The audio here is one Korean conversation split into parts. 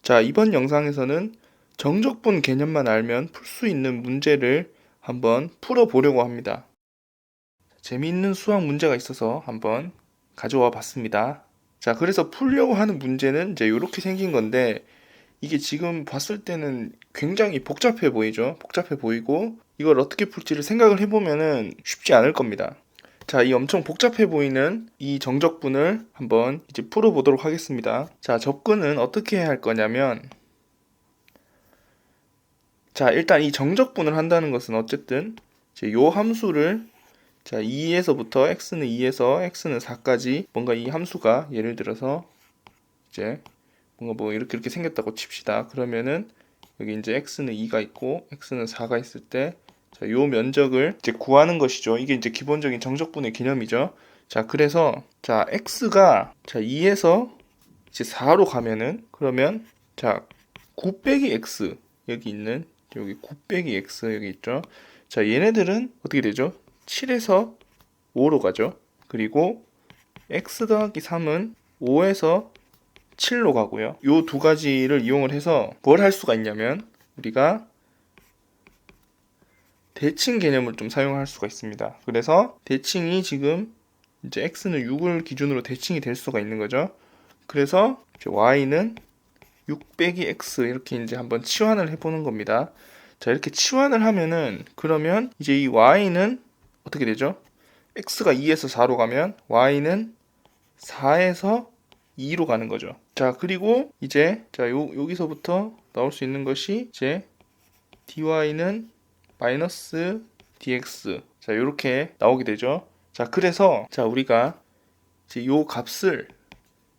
자, 이번 영상에서는 정적분 개념만 알면 풀 수 있는 문제를 한번 풀어보려고 합니다. 재미있는 수학 문제가 있어서 한번 가져와 봤습니다. 자, 그래서 풀려고 하는 문제는 이제 이렇게 생긴 건데, 이게 지금 봤을 때는 굉장히 복잡해 보이죠? 복잡해 보이고, 이걸 어떻게 풀지를 생각을 해보면은 쉽지 않을 겁니다. 자, 이 엄청 복잡해 보이는 이 정적분을 한번 이제 풀어보도록 하겠습니다. 자, 접근은 어떻게 해야 할 거냐면, 자, 일단 이 정적분을 한다는 것은 어쨌든 이제 요 함수를, 자, 2에서부터 x는 2에서 x는 4까지 뭔가 이 함수가 예를 들어서 이제 뭔가 뭐 이렇게 생겼다고 칩시다. 그러면은 여기 이제 x는 2가 있고 x는 4가 있을 때, 자, 요 면적을 이제 구하는 것이죠. 이게 이제 기본적인 정적분의 개념이죠. 자, 그래서 자, x가 자 2에서 이제 4로 가면은, 그러면 자 9 빼기 x, 여기 있는 여기 9 빼기 x 여기 있죠. 자, 얘네들은 어떻게 되죠? 7에서 5로 가죠. 그리고 x 더하기 3은 5에서 7로 가고요. 요 두 가지를 이용을 해서 뭘 할 수가 있냐면, 우리가 대칭 개념을 좀 사용할 수가 있습니다. 그래서 대칭이 지금 이제 x는 6을 기준으로 대칭이 될 수가 있는 거죠. 그래서 이제 y는 6 빼기 x 이렇게 이제 한번 치환을 해보는 겁니다. 자, 이렇게 치환을 하면은, 그러면 이제 이 y는 어떻게 되죠? x가 2에서 4로 가면 y는 4에서 2로 가는 거죠. 자, 그리고 이제 자, 여기서부터 나올 수 있는 것이 이제 dy는 마이너스 dx, 자, 이렇게 나오게 되죠. 자, 그래서 자, 우리가 이제 요 값을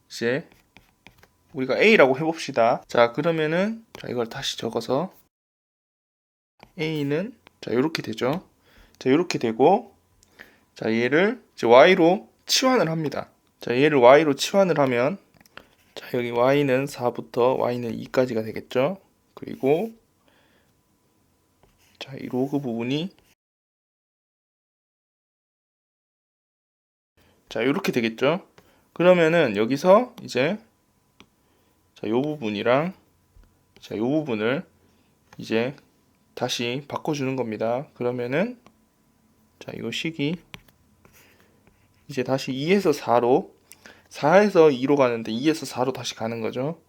이제 우리가 a라고 해봅시다. 자, 그러면은 자, 이걸 다시 적어서 a는 자, 이렇게 되죠. 자, 이렇게 되고, 자, 얘를 이제 y로 치환을 합니다. 자, 얘를 y로 치환을 하면, 자, 여기 y는 4부터 y는 2까지가 되겠죠. 그리고 자, 이 로그 부분이 자, 이렇게 되겠죠. 그러면은 여기서 이제 자, 요 부분이랑 자, 요 부분을 이제 다시 바꿔주는 겁니다. 그러면은 자, 요 식이 이제 다시 2에서 4로, 4에서 2로 가는데 2에서 4로 다시 가는 거죠.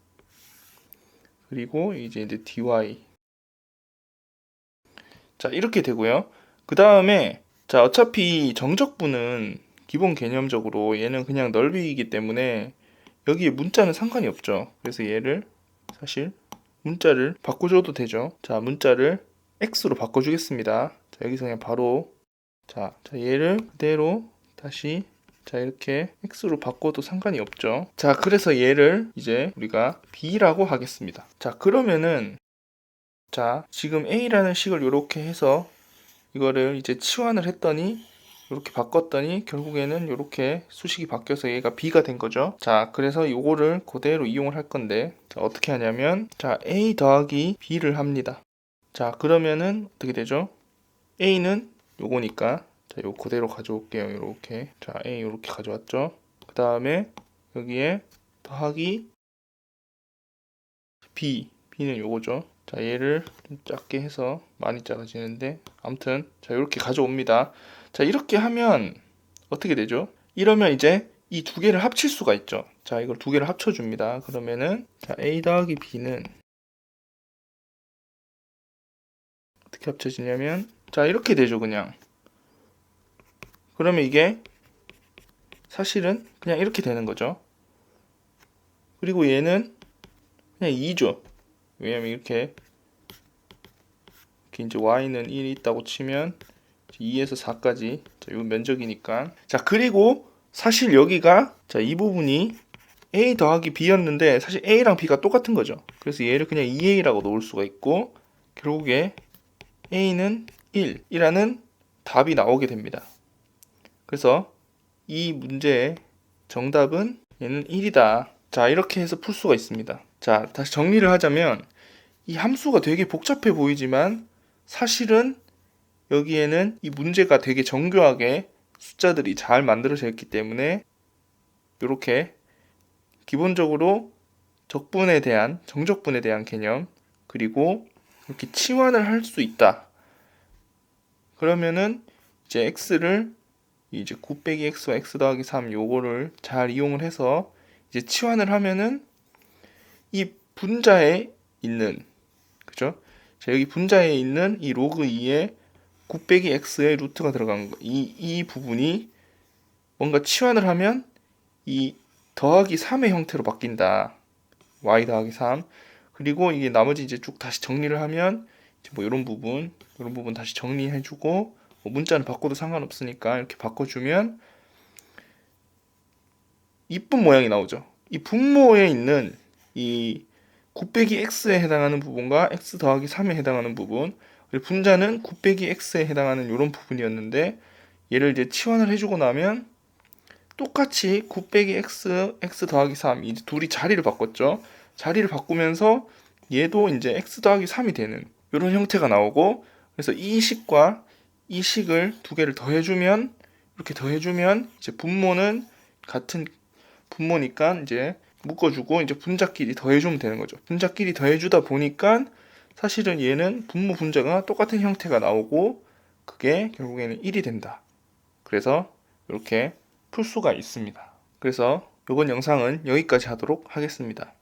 그리고 이제 dy, 자, 이렇게 되고요. 그 다음에 자, 어차피 정적분은 기본 개념적으로 얘는 그냥 넓이이기 때문에 여기에 문자는 상관이 없죠. 그래서 얘를 사실 문자를 바꿔줘도 되죠. 자, 문자를 x로 바꿔주겠습니다. 자, 여기서 그냥 바로 자, 얘를 그대로 다시 자, 이렇게 x로 바꿔도 상관이 없죠. 자, 그래서 얘를 이제 우리가 b라고 하겠습니다. 자, 그러면은 자, 지금 a라는 식을 이렇게 해서 이거를 이제 치환을 했더니, 이렇게 바꿨더니 결국에는 이렇게 수식이 바뀌어서 얘가 b가 된 거죠. 자, 그래서 이거를 그대로 이용을 할 건데, 자, 어떻게 하냐면 자, a 더하기 b를 합니다. 자, 그러면은 어떻게 되죠? a는 요거니까 자, 요 그대로 가져올게요. 이렇게 자, a 이렇게 가져왔죠. 그 다음에 여기에 더하기 b는 요거죠. 자, 얘를 좀 작게 해서 많이 작아지는데, 아무튼 자, 이렇게 가져옵니다. 자, 이렇게 하면 어떻게 되죠? 이러면 이제 이 두 개를 합칠 수가 있죠. 자, 이걸 두 개를 합쳐줍니다. 그러면은 자, a 더하기 b는 어떻게 합쳐지냐면 자, 이렇게 되죠. 그냥 그러면 이게 사실은 그냥 이렇게 되는 거죠. 그리고 얘는 그냥 2죠. 왜냐면 이렇게 이제 y는 1이 있다고 치면 2에서 4까지 자, 요 면적이니까. 자, 그리고 사실 여기가 자, 이 부분이 a 더하기 b였는데 사실 a랑 b가 똑같은 거죠. 그래서 얘를 그냥 2a라고 놓을 수가 있고, 결국에 a는 1이라는 답이 나오게 됩니다. 그래서 이 문제의 정답은 얘는 1이다. 자, 이렇게 해서 풀 수가 있습니다. 자, 다시 정리를 하자면 이 함수가 되게 복잡해 보이지만 사실은 여기에는 이 문제가 되게 정교하게 숫자들이 잘 만들어져 있기 때문에 이렇게 기본적으로 적분에 대한, 정적분에 대한 개념, 그리고 이렇게 치환을 할 수 있다. 그러면은 이제 x를 이제 9 빼기 x와 x 더하기 3 요거를 잘 이용을 해서 이제 치환을 하면은 이 분자에 있는, 그죠? 자, 여기 분자에 있는 이 로그 2에 9 빼기 x의 루트가 들어간 거. 이 부분이 뭔가 치환을 하면 이 더하기 3의 형태로 바뀐다. y 더하기 3. 그리고 이게 나머지 이제 쭉 다시 정리를 하면 이제 뭐 이런 부분 다시 정리해주고 뭐 문자는 바꿔도 상관없으니까 이렇게 바꿔주면 이쁜 모양이 나오죠. 이 분모에 있는 이 9 빼기 x에 해당하는 부분과 x 더하기 3에 해당하는 부분, 그리고 분자는 9 빼기 x에 해당하는 이런 부분이었는데 얘를 이제 치환을 해주고 나면 똑같이 9 빼기 x 더하기 3 이제 둘이 자리를 바꿨죠. 자리를 바꾸면서 얘도 이제 x 더하기 3이 되는 이런 형태가 나오고, 그래서 이 식과 이 식을 두 개를 더해주면, 이렇게 더해주면 이제 분모는 같은 분모니까 이제 묶어주고 이제 분자끼리 더해주면 되는 거죠. 분자끼리 더해주다 보니까 사실은 얘는 분모 분자가 똑같은 형태가 나오고 그게 결국에는 1이 된다. 그래서 이렇게 풀 수가 있습니다. 그래서 이번 영상은 여기까지 하도록 하겠습니다.